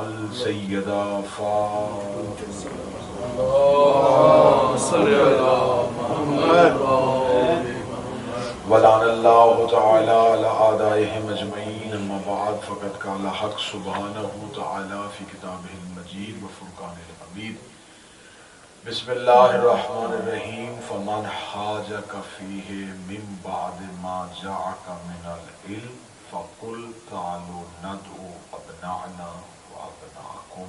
السیدہ ولعن اللہ تعالی علی اعدائهم اجمعین اما بعد فقد قال حق سبحانہ تعالی فی کتابہ المجید وفرقانہ الحمید بسم اللہ الرحمن الرحیم فمن حاجک فیہ من بعد ما جاءک من العلم فقل تعالوا ندعو ابناءنا وابناءکم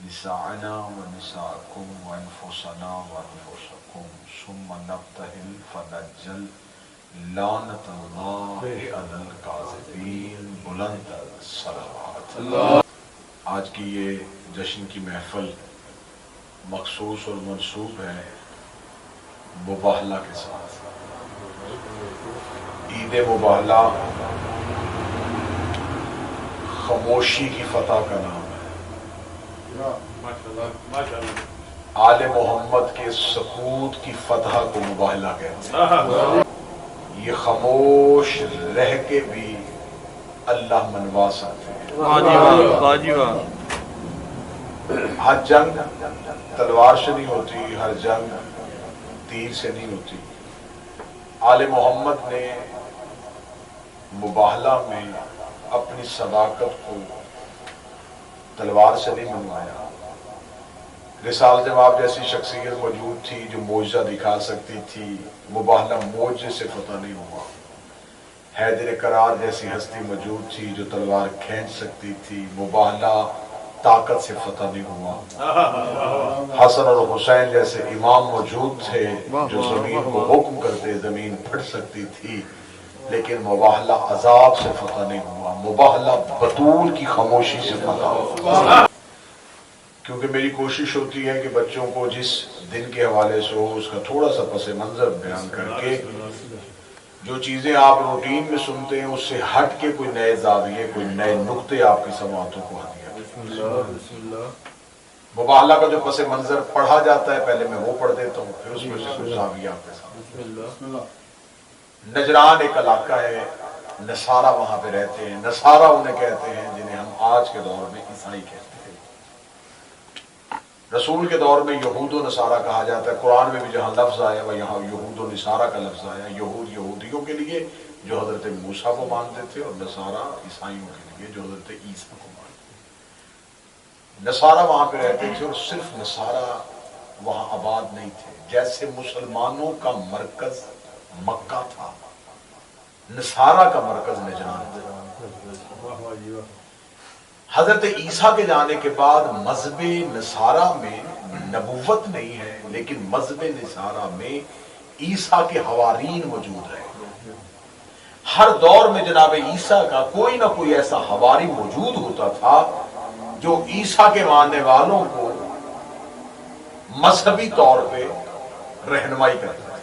نساءنا ونساءکم وانفسنا وانفسکم ثم نبتہل فنجل لعنت اللہ علی الکاذبین بلند صلوات۔ آج کی یہ جشن کی محفل مخصوص اور منسوب ہے مباہلہ کے ساتھ۔ عید مباہلہ خاموشی کی فتح کا نام ہے، آل محمد کے سکوت کی فتح کو مباہلہ کہتے ہیں۔ یہ خاموش رہ کے بھی اللہ منوا سکتے ہیں۔ ہر جنگ تلوار سے نہیں ہوتی، ہر جنگ تیر سے نہیں ہوتی۔ آل محمد نے مباہلہ میں اپنی صداقت کو تلوار سے نہیں منوایا۔ رسالت مآب جیسی شخصیت موجود تھی جو معجزہ دکھا سکتی تھی، مباہلہ معجزے سے فتح نہیں ہوا۔ حیدر کرار جیسی ہستی موجود تھی جو تلوار کھینچ سکتی تھی، مباہلہ طاقت سے فتح نہیں ہوا۔ حسن اور حسین جیسے امام موجود تھے جو زمین کو حکم کرتے زمین پھٹ سکتی تھی، لیکن مباہلہ عذاب سے فتح نہیں ہوا، مباہلہ بطول کی خاموشی سے فتح ہوا۔ کیونکہ میری کوشش ہوتی ہے کہ بچوں کو جس دن کے حوالے سے ہو اس کا تھوڑا سا پس منظر بیان کر کے جو چیزیں آپ روٹین میں سنتے ہیں اس سے ہٹ کے کوئی نئے زاویے، کوئی نئے نقطے آپ کی سماعتوں کو ہدیہ۔ مباہلہ کا جو پس منظر پڑھا جاتا ہے پہلے میں وہ پڑھ دیتا ہوں، پھر اس میں سے کچھ زاویہ آپ کے سامنے۔ نجران ایک علاقہ ہے، نصارہ وہاں پہ رہتے ہیں۔ نصارہ انہیں کہتے ہیں جنہیں ہم آج کے دور میں عیسائی کہتے ہیں۔ رسول کے دور میں یہود و نصارہ کہا جاتا ہے۔ قرآن میں بھی جہاں لفظ آیا وہ یہاں یہود و نصارہ کا لفظ آیا۔ یہود یہودیوں کے لیے جو حضرت موسیٰ کو مانتے تھے، اور نصارہ عیسائیوں کے لیے جو حضرت عیسیٰ کو مانتے تھے۔ نصارہ وہاں پہ رہتے تھے، اور صرف نصارہ وہاں آباد نہیں تھے۔ جیسے مسلمانوں کا مرکز مکہ تھا، نصارہ کا مرکز نجران تھا۔ حضرت عیسیٰ کے جانے کے بعد مذہب نصارہ میں نبوت نہیں ہے، لیکن مذہب نصارہ میں عیسیٰ کے حوارین موجود رہے۔ ہر دور میں جناب عیسیٰ کا کوئی نہ کوئی ایسا حواری موجود ہوتا تھا جو عیسیٰ کے ماننے والوں کو مذہبی طور پہ رہنمائی کرتا تھا۔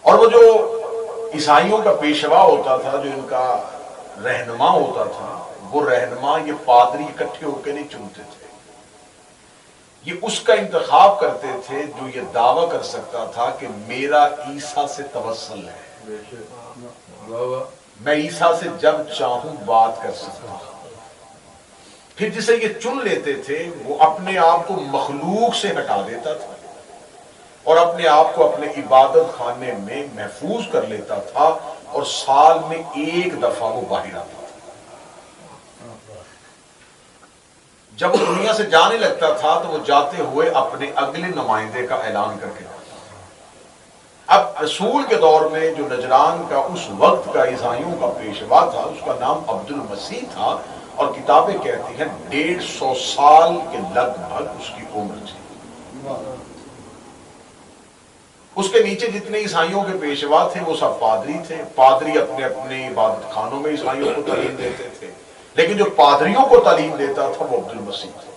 اور وہ جو عیسائیوں کا پیشوا ہوتا تھا، جو ان کا رہنما ہوتا تھا، وہ رہنما یہ پادری اکٹھے ہو کے نہیں چنتے تھے، یہ اس کا انتخاب کرتے تھے جو یہ دعویٰ کر سکتا تھا کہ میرا عیسیٰ سے توسل ہے، میں عیسیٰ سے جب چاہوں بات کر سکتا ہوں۔ پھر جسے یہ چن لیتے تھے وہ اپنے آپ کو مخلوق سے ہٹا دیتا تھا اور اپنے آپ کو اپنے عبادت خانے میں محفوظ کر لیتا تھا، اور سال میں ایک دفعہ وہ باہر آتا تھا۔ جب وہ دنیا سے جانے لگتا تھا تو وہ جاتے ہوئے اپنے اگلے نمائندے کا اعلان کر کے جاتا تھا۔ اب رسول کے دور میں جو نجران کا اس وقت کا عیسائیوں کا پیشوا تھا، اس کا نام عبد المسیح تھا، اور کتابیں کہتی ہیں 150 سال کے لگ بھگ اس کی عمر تھی۔ اس کے نیچے جتنے عیسائیوں کے پیشوا تھے وہ سب پادری تھے۔ پادری اپنے اپنے عبادت خانوں میں عیسائیوں کو تعلیم دیتے تھے، لیکن جو پادریوں کو تعلیم دیتا تھا وہ عبد المسیح تھا۔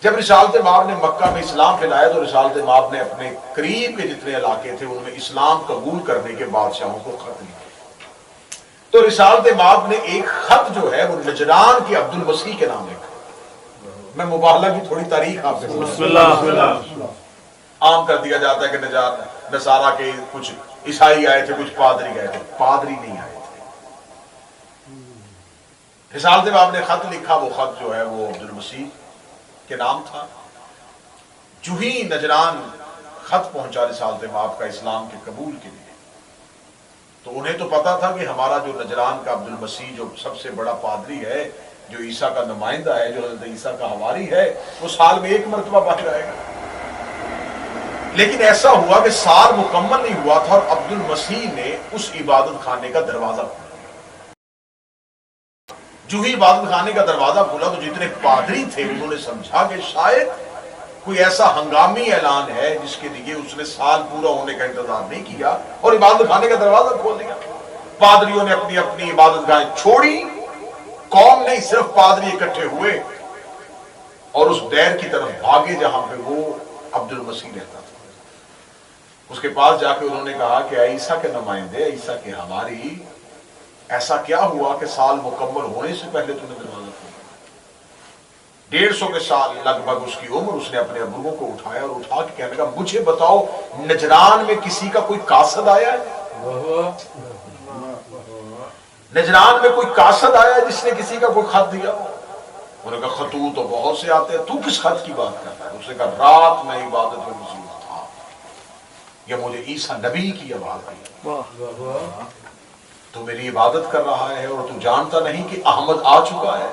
جب رسالت مآب نے مکہ میں اسلام پھیلایا تو رسالت مآب نے اپنے قریب کے جتنے علاقے تھے ان میں اسلام قبول کرنے کے بادشاہوں کو خط لکھے۔ تو رسالت مآب نے ایک خط جو ہے وہ نجران کے عبد المسیح کے نام لکھا۔ میں مباہلہ کی تھوڑی تاریخ آپ سے بسم اللہ عام کر دیا جاتا ہے کہ نصارہ کے کچھ عیسائی آئے تھے، کچھ پادری آئے تھے۔ پادری نہیں آئے تھے، رسالت باب نے خط لکھا، وہ خط جو ہے وہ عبدالمسیح کے نام تھا۔ جو ہی نجران خط پہنچا رسالت باب کا اسلام کے قبول کے لیے، تو انہیں تو پتا تھا کہ ہمارا جو نجران کا عبدالمسیح جو سب سے بڑا پادری ہے، جو عیسیٰ کا نمائندہ ہے، جو حضرت عیسیٰ کا حواری ہے، وہ سال میں ایک مرتبہ بچ جائے گا۔ لیکن ایسا ہوا کہ سال مکمل نہیں ہوا تھا اور عبدالمسیح نے اس عبادت خانے کا دروازہ کھولا۔ جو ہی عبادت خانے کا دروازہ کھولا تو جتنے پادری تھے انہوں نے سمجھا کہ شاید کوئی ایسا ہنگامی اعلان ہے جس کے لیے اس نے سال پورا ہونے کا انتظار نہیں کیا اور عبادت خانے کا دروازہ کھول دیا۔ پادریوں نے اپنی اپنی عبادت گاہیں چھوڑی، قوم نہیں صرف پادری اکٹھے ہوئے اور اس دیر کی طرف بھاگے جہاں پہ وہ عبدالمسیح رہتا تھا۔ اس کے پاس جا کے انہوں نے کہا کہ اے عیسیٰ کے نمائندے، عیسیٰ کے حواری، ایسا کیا ہوا کہ سال مکمل ہونے سے پہلے تم نے دروازہ کھولا؟ 150 کے سال لگ بھگ اس کی عمر۔ اس نے اپنے ابو کو اٹھایا اور اٹھا کے کہنے لگا، مجھے بتاؤ نجران میں کسی کا کوئی قاصد آیا ہے؟ نجران میں کوئی قاصد آیا ہے جس نے کسی کا کوئی خط دیا؟ انہوں نے کہا خطوط تو بہت سے آتے ہیں، تو کس خط کی بات کرتا ہے؟ اس نے کہا رات میں عبادت میں مصروف تھا، یہ مجھے عیسیٰ نبی کی آواز آئی، تو میری عبادت کر رہا ہے اور تو جانتا نہیں کہ احمد آ چکا ہے۔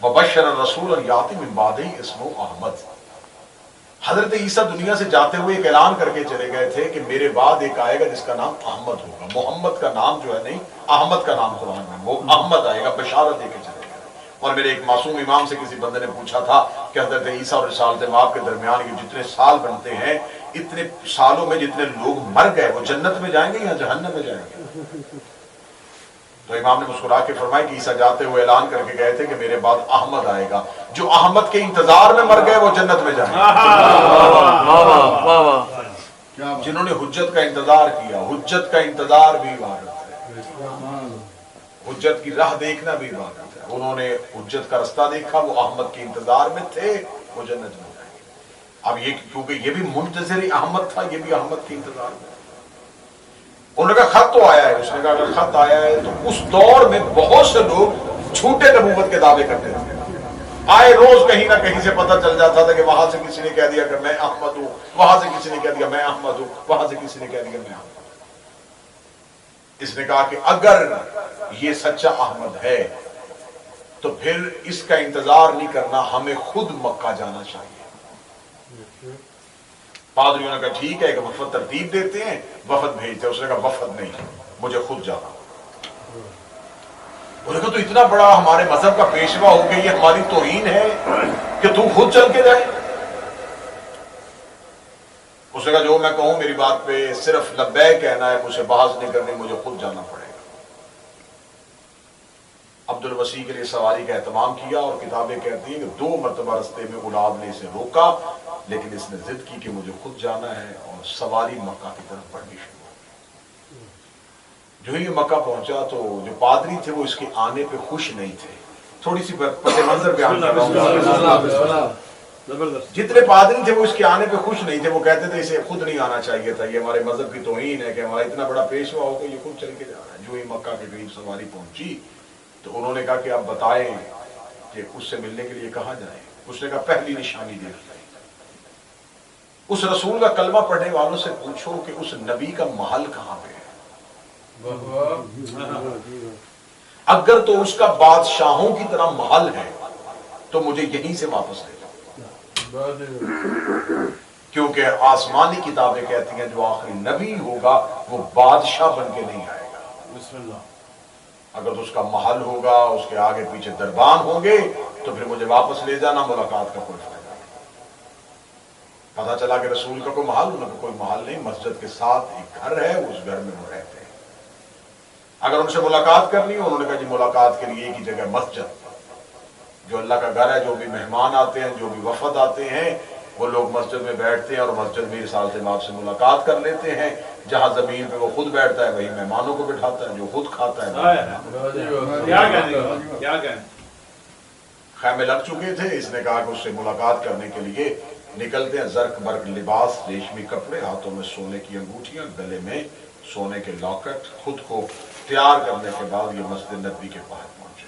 وبشر الرسول یاتی من بعدہ اسمہ احمد۔ حضرت عیسیٰ دنیا سے جاتے ہوئے ایک اعلان کر کے چلے گئے تھے کہ میرے بعد ایک آئے گا جس کا نام احمد ہوگا۔ محمد کا نام جو ہے نہیں، احمد کا نام قرآن میں، وہ احمد آئے گا، بشارت دے کے چلے گئے۔ اور میرے ایک معصوم امام سے کسی بندے نے پوچھا تھا کہ حضرت عیسیٰ اور رسالت مآب کے درمیان یہ جتنے سال بنتے ہیں، اتنے سالوں میں جتنے لوگ مر گئے وہ جنت میں جائیں گے یا جہنم میں جائیں گے؟ تو امام نے مسکرا کے فرمایا کہ عیسیٰ جاتے ہوئے اعلان کر کے گئے تھے کہ میرے بعد احمد آئے گا، جو احمد کے انتظار میں مر گئے وہ جنت میں جائیں گے۔ جنہوں نے حجت کا انتظار کیا، حجت کا انتظار بھی عبادت ہے، حجت کی راہ دیکھنا بھی عبادت ہے۔ انہوں نے حجت کا رستہ دیکھا، وہ احمد کے انتظار میں تھے، وہ جنت میں جائیں گے۔ اب یہ کیونکہ یہ بھی منتظر احمد تھا، یہ بھی احمد کے انتظار میں۔ انہوں نے کہا خط تو آیا ہے۔ اس نے کہا اگر خط آیا ہے تو اس دور میں بہت سے لوگ جھوٹے نبوت کے دعوے کرتے تھے، آئے روز کہیں نہ کہیں سے پتہ چل جاتا تھا کہ وہاں سے کسی نے کہہ دیا کہ میں احمد ہوں، وہاں سے کسی نے کہہ دیا میں احمد ہوں، وہاں سے کسی نے کہہ دیا میں احمد ہوں۔ اس نے کہا کہ اگر یہ سچا احمد ہے تو پھر اس کا انتظار نہیں کرنا، ہمیں خود مکہ جانا چاہیے۔ پادریوں نے کہا ٹھیک ہے، ایک وفد ترتیب دیتے ہیں، وفد بھیجتے ہیں۔ اس نے کہا وفد نہیں، مجھے خود جانا۔ انہوں نے کہا تو اتنا بڑا ہمارے مذہب کا پیشوا ہو کے یہ ہماری توہین ہے کہ تو خود چل کے جائے؟ اس نے کہا جو میں کہوں میری بات پہ صرف لبیک کہنا ہے، مجھے بحث نہیں کرنی، مجھے خود جانا پڑے گا۔ عبدالمسیح کے لیے سواری کا اہتمام کیا، اور کتابیں کہتی ہیں کہ 2 مرتبہ رستے میں اولاد نے اسے روکا، لیکن اس نے ضد کی کہ مجھے خود جانا ہے، اور سواری مکہ کی طرف بڑھنی شروع ہو۔ جو ہی مکہ پہنچا تو جو پادری تھے وہ اس کے آنے پہ خوش نہیں تھے۔ تھوڑی سی پس منظر بیان کر رہا ہوں۔ جتنے پادری تھے وہ اس کے آنے پہ خوش نہیں تھے، وہ کہتے تھے اسے خود نہیں آنا چاہیے تھا، یہ ہمارے مذہب کی توہین ہے کہ ہمارا اتنا بڑا پیشوا ہو کے یہ خود چل کے جا رہا ہے۔ جو ہی مکہ کے قریب سواری پہنچی تو انہوں نے کہا کہ آپ بتائیں کہ اس سے ملنے کے لیے کہاں جائیں؟ اس نے کہا پہلی نشانی دیکھ لیں، اس رسول کا کلمہ پڑھنے والوں سے پوچھو کہ اس نبی کا محل کہاں پہ ہے، اگر تو اس کا بادشاہوں کی طرح محل ہے تو مجھے یہیں سے واپس لے جاؤ، کیونکہ آسمانی کتابیں کہتی ہیں جو آخری نبی ہوگا وہ بادشاہ بن کے نہیں آئے گا، اگر تو اس کا محل ہوگا، اس کے آگے پیچھے دربان ہوں گے تو پھر مجھے واپس لے جانا، ملاقات کا کوئی فائدہ نہیں۔ پتا چلا کہ رسول کا کوئی محل، ان کا کوئی محل نہیں، مسجد کے ساتھ ایک گھر ہے، اس گھر میں وہ رہتے ہیں۔ اگر ان سے ملاقات کرنی ہو، انہوں نے کہا جی ملاقات کے لیے ایک ہی جگہ مسجد، جو اللہ کا گھر ہے، جو بھی مہمان آتے ہیں، جو بھی وفد آتے ہیں، وہ لوگ مسجد میں بیٹھتے ہیں اور مسجد میں رسالت مآب سے ملاقات کر لیتے ہیں۔ جہاں زمین پہ وہ خود بیٹھتا ہے وہی مہمانوں کو بٹھاتا ہے، جو خود کھاتا ہے۔ خیمے لگ چکے تھے، اس نے کہا کہ اس سے ملاقات کرنے کے لیے نکلتے ہیں، زرق برق لباس، ریشمی کپڑے، ہاتھوں میں سونے کی انگوٹھیاں، گلے میں سونے کے لاکٹ، خود کو تیار کرنے کے بعد یہ مسجد نبی کے باہر پہنچے.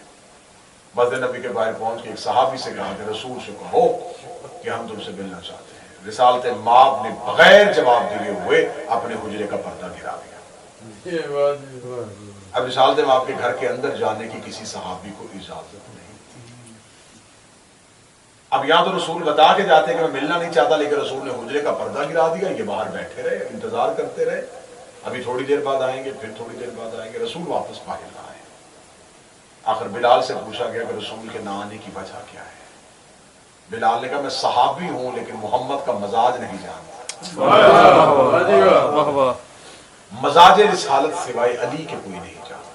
مسجد نبی کے باہر پہنچ کے ایک صحابی سے کہا کہ رسول سے کہو کہ ہم تم سے ملنا چاہتے ہیں. رسالت مآب نے بغیر جواب دیے ہوئے اپنے حجرے کا پردہ گرا دیا. اب رسالت مآب کے گھر کے اندر جانے کی کسی صحابی کو اجازت نہیں تھی. اب یہاں تو رسول بتا کے جاتے کہ میں ملنا نہیں چاہتا، لیکن رسول نے حجرے کا پردہ گرا دیا. یہ باہر بیٹھے رہے، انتظار کرتے رہے. ابھی تھوڑی دیر بعد آئیں گے، پھر تھوڑی دیر بعد آئیں گے. رسول واپس باہر نہ آئے. آخر بلال سے پوچھا گیا کہ رسول کے نہ آنے کی وجہ کیا ہے. بلال نے کہا میں صحابی ہوں لیکن محمد کا مزاج نہیں جانتا. مزاج رسالت سوائے علی کے کوئی نہیں جانتا.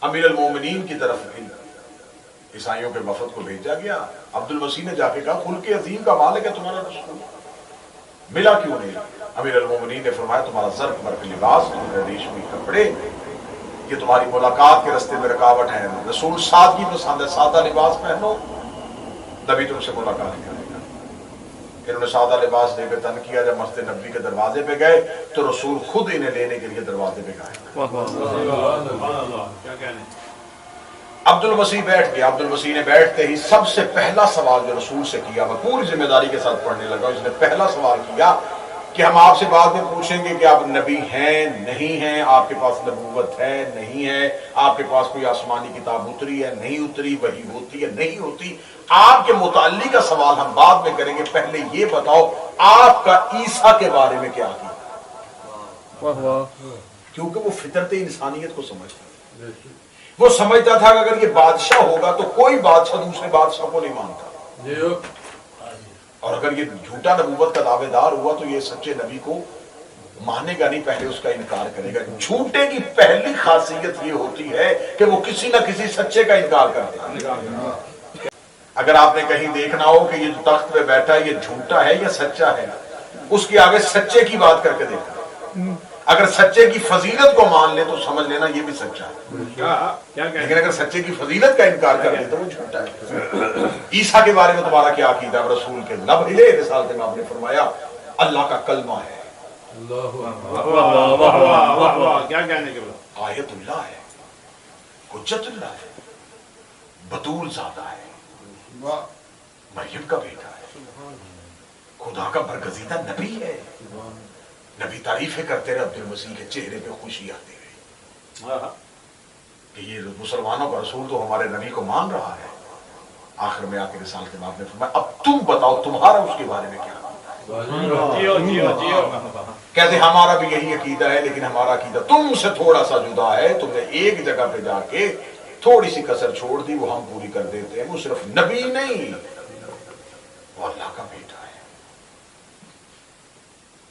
امیر المومنین کی طرف عیسائیوں کے وفد کو بھیجا گیا. عبد المسیح نے جا کے کہا خلق عظیم کا مالک ہے تمہارا رسول، ملا کیوں نہیں؟ امیر المومنین نے فرمایا تمہارا زرق برق لباس، تمہارے ریشمی کپڑے، یہ تمہاری ملاقات کے رستے میں رکاوٹ ہے. رسول سادگی پسند ہے، سادہ لباس پہنو، نبی تم سے ملاقات کرے گا. انہوں نے سادہ لباس دے کے تن کیا. جب مسجد نبی کے دروازے پہ گئے تو رسول خود انہیں لینے کے لیے دروازے پہ گئے. عبد المسیح بیٹھ گیا. عبد المسیح نے بیٹھتے ہی سب سے پہلا سوال جو رسول سے کیا، وہ پوری ذمہ داری کے ساتھ پڑھنے لگا. اس نے پہلا سوال کیا کہ ہم آپ سے بعد میں پوچھیں گے کہ آپ نبی ہیں نہیں ہیں، آپ کے پاس نبوت ہے نہیں ہے، آپ کے پاس کوئی آسمانی کتاب اتری ہے نہیں اتری، وحی ہوتی ہے نہیں ہوتی. آپ کے متعلق کا سوال ہم بعد میں کریں گے. پہلے یہ بتاؤ آپ کا عیسیٰ کے بارے میں کیا عقیدہ؟ کیونکہ وہ فطرت انسانیت کو سمجھتا، وہ سمجھتا تھا کہ اگر یہ بادشاہ ہوگا تو کوئی بادشاہ دوسرے بادشاہ کو نہیں مانتا، اور اگر یہ جھوٹا نبوت کا دعوے دار ہوا تو یہ سچے نبی کو مانے گا نہیں، پہلے اس کا انکار کرے گا. جھوٹے کی پہلی خاصیت یہ ہوتی ہے کہ وہ کسی نہ کسی سچے کا انکار کرتا ہے. اگر آپ نے کہیں دیکھنا ہو کہ یہ جو تخت پہ بیٹھا ہے یہ جھوٹا ہے یا سچا ہے، اس کے آگے سچے کی بات کر کے دیکھنا. اگر سچے کی فضیلت کو مان لے تو سمجھ لینا یہ بھی سچا ہے، لیکن اگر سچے کی فضیلت کا انکار کر لے تو وہ جھوٹا ہے. عیسیٰ کے بارے میں تمہارا کیا عقیدہ ہے؟ رسول کے لب ہلے. رسالت میں آپ نے فرمایا اللہ کا کلمہ ہے، آیت اللہ ہے، حجت اللہ ہے، بطول زادہ ہے، مریم کا بیٹا ہے، خدا کا برگزیدہ نبی ہے. نبی تعریفیں کرتے رہے. عبد المسیح کے چہرے پہ خوشی آتی رہی کہ یہ مسلمانوں کا رسول تو ہمارے نبی کو مان رہا ہے. آخر میں آ کے رسالت کے بعد نے فرمایا اب تم بتاؤ تمہارا اس کے بارے میں کیا عقیدہ؟ کہتے ہمارا بھی یہی عقیدہ ہے، لیکن ہمارا عقیدہ تم سے تھوڑا سا جدا ہے. تم نے ایک جگہ پہ جا کے تھوڑی سی کسر چھوڑ دی، وہ ہم پوری کر دیتے ہیں. وہ صرف نبی نہیں، وہ اللہ کا بیٹا ہے.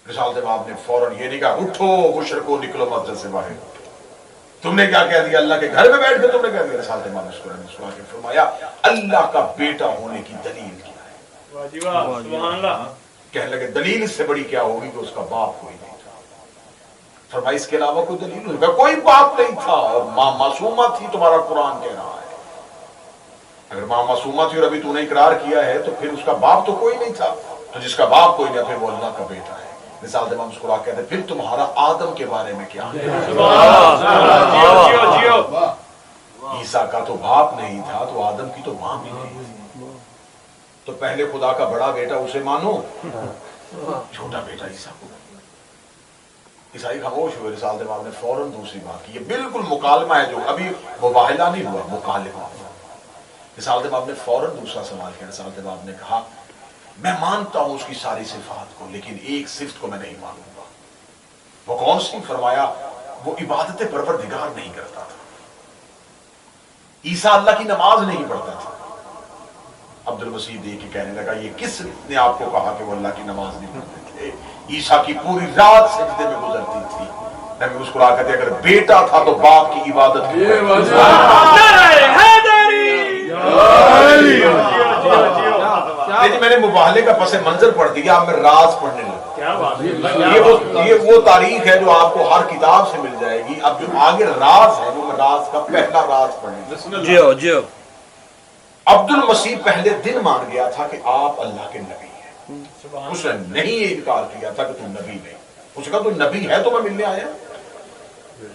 رسالت مآب نے فوراً یہ نہیں کہا اٹھو مشرکو نکلو مسجد سے باہر. تم نے کیا کہہ دیا؟ اللہ کے گھر میں بیٹھ کے تم نے کہہ دیا. رسالت مآب نے فرمایا اللہ کا بیٹا ہونے کی دلیل کیا ہے؟ کہنے لگے دلیل اس سے بڑی کیا ہوگی کہ اس کا باپ کوئی نہیں تھا. فرمایا اس کے علاوہ کوئی دلیل نہیں؟ کوئی باپ نہیں تھا اور ماں معصومہ تھی. تمہارا قرآن کہہ رہا ہے اگر ماں معصومہ تھی اور ابھی تو نے اقرار کیا ہے تو پھر اس کا باپ تو کوئی نہیں تھا. تو جس کا باپ کوئی نہیں پھر وہ اللہ کا بیٹا ہے. رسالت مآب مسکرا کہتے ہیں پھر تمہارا آدم کے بارے میں کیا ہے؟ عیسیٰ کا تو باپ نہیں تھا تو آدم کی تو ماں بھی نہیں تھی. تو پہلے خدا کا بڑا بیٹا اسے مانو، چھوٹا بیٹا عیسیٰ کو. عیسائی خاموش ہوئے. رسالت مآب نے فوراً دوسری بات کی. یہ بالکل مکالمہ ہے، جو ابھی مباہلہ نہیں ہوا، مکالمہ. رسالت مآب نے فوراً دوسرا سوال کیا. رسالت مآب نے کہا میں مانتا ہوں اس کی ساری صفات کو، لیکن ایک صفت کو میں نہیں مانوں گا. وہ کون سی؟ فرمایا وہ عبادت پروردگار نہیں کرتا تھا. عیسیٰ اللہ کی نماز نہیں پڑھتا تھا. عبد المسیح دیکھ کے کہنے لگا یہ کس نے آپ کو کہا کہ وہ اللہ کی نماز نہیں پڑھتے تھے؟ عیسیٰ کی پوری رات سجدے میں گزرتی تھی. نبی مسکرا کہتے اگر بیٹا تھا تو باپ کی عبادت کی. لیکن میں نے مباہلے کا پس منظر پڑھ دیا، اب میں راز پڑھنے لگا. یہ وہ تاریخ ہے جو آپ کو ہر کتاب سے مل جائے گی. اب جو آگے راز ہے وہ میں راز کا پہلا راز پڑھنے لگا. عبد المسیح پہلے دن مان گیا تھا کہ آپ اللہ کے نبی ہیں. اس نے نہیں انکار کیا تھا کہ تم نبی نہیں. اس نے کہا تو نبی ہے تو میں ملنے آیا.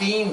3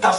10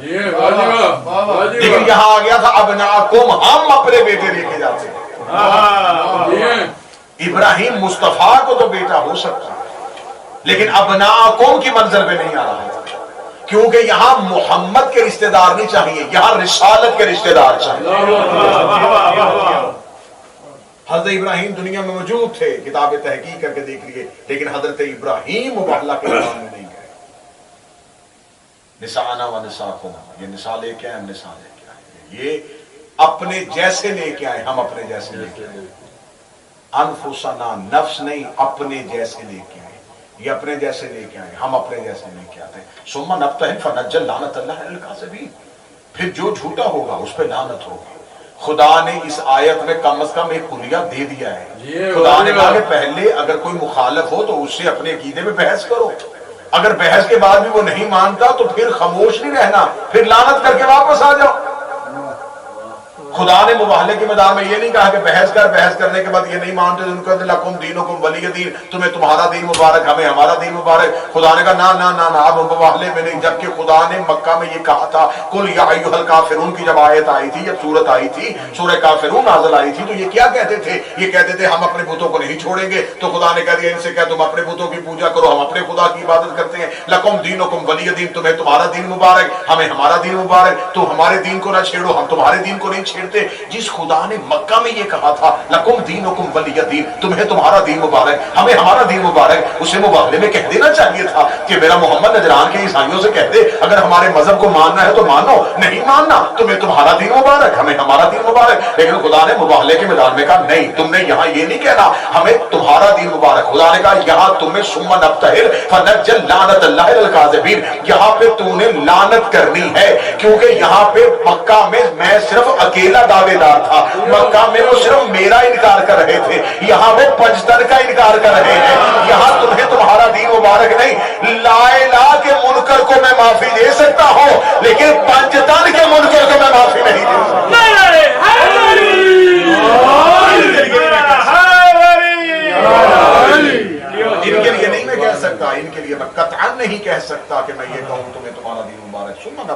لیکن یہاں آ گیا تھا ابناکم، ہم اپنے بیٹے لے کے جاتے ہیں۔ ابراہیم مصطفیٰ کو تو بیٹا ہو سکتا لیکن ابناکم کی منزل پہ نہیں آ رہا تھا، کیونکہ یہاں محمد کے رشتہ دار نہیں چاہیے، یہاں رسالت کے رشتہ دار چاہیے۔ حضرت ابراہیم دنیا میں موجود تھے، کتاب تحقیق کر کے دیکھ لیے، لیکن حضرت ابراہیم مباہلہ کے میدان میں نہیں گئے۔ نساءنا و نساءکم، یہ نساء لے کے آئے، ہم نساء لے کے آئے، یہ اپنے جیسے لے کے آئے، ہم اپنے جیسے لے کے آئے۔ انفسنا، نفس نہیں، اپنے جیسے لے کے آئے، یہ اپنے جیسے لے کے آئے، ہم اپنے جیسے لے کے آتے ہیں۔ ثم نبتہل فنجعل لعنت اللہ علی الکاذبین، پھر جو جھوٹا ہوگا اس پہ لعنت ہوگی۔ خدا نے اس آیت میں کم از کم ایک کلیہ دے دیا ہے۔ خدا نے کہا کہ پہلے اگر کوئی مخالف ہو تو اس سے اپنے عقیدے میں بحث کرو، اگر بحث کے بعد بھی وہ نہیں مانتا تو پھر خاموش نہیں رہنا، پھر لعنت کر کے واپس آ جاؤ۔ خدا نے مباہلے کے میدان میں یہ نہیں کہا کہ بحث کرنے کے بعد یہ نہیں مانتے تو ان کو لکم دینکم ولی دین، تمہیں تمہارا دین مبارک، ہمیں ہمارا دین مبارک۔ خدا نے کہا نا نا نا نا، اب مباہلے میں نہیں، جبکہ خدا نے مکہ میں یہ کہا تھا قل یا ایھا الکافرون کی جب آیت آئی تھی، جب سورت آئی تھی، سورہ کافرون نازل آئی تھی، تو یہ کیا کہتے تھے؟ یہ کہتے تھے ہم اپنے بتوں کو نہیں چھوڑیں گے۔ تو خدا نے کہہ دیا ان سے کہ تم اپنے بتوں کی پوجا کرو، ہم اپنے خدا کی عبادت کرتے ہیں۔ لکم دینکم ولی دین، تمہیں تمہارا دین مبارک، ہمیں ہمارا دین مبارک، تو ہمارے دین کو نہ چھیڑو، ہم تمہارے دین کو نہیں چھیڑتے۔ جس خدا نے مکہ میں یہ کہا تھا لکم دینکم ولی دین، تمہیں تمہارا دین مبارک، ہمیں ہمارا دین مبارک، اسے مباہلے میں کہہ دینا چاہیے تھا کہ میرا محمد نجران کے عیسائیوں سے کہہ دے اگر ہمارے مذہب کو ماننا ہے تو مانو، نہیں ماننا تمہیں تمہارا دین مبارک، ہمیں ہمارا دین مبارک۔ لیکن خدا نے مباہلے کے میدان میں کہا نہیں، تم نے یہاں یہ نہیں کہنا ہمیں تمہارا دین مبارک۔ خدا نے کہا یہاں تمہیں ثم نبتہل فنجعل لعنت اللہ علی الکاذبین، یہاں پہ تو نے لعنت کرنی ہے، کیونکہ یہاں پہ مکہ میں صرف اکیلا دعوے دار تھا، مکہ میں وہ صرف میرا انکار کر رہے تھے، یہاں وہ پنجتن کا انکار کر رہے ہیں۔ یہاں تمہیں تمہارا دین مبارک نہیں، لا الہ کے منکر کو میں معافی دے سکتا ہوں لیکن پنجتن کے منکر کو میں معافی نہیں دے سکتا۔ ان کے لیے نہیں میں کہہ سکتا، ان کے لیے میں قطعاً نہیں کہہ سکتا کہ میں یہ کہوں تمہیں تمہارا دین مبارک۔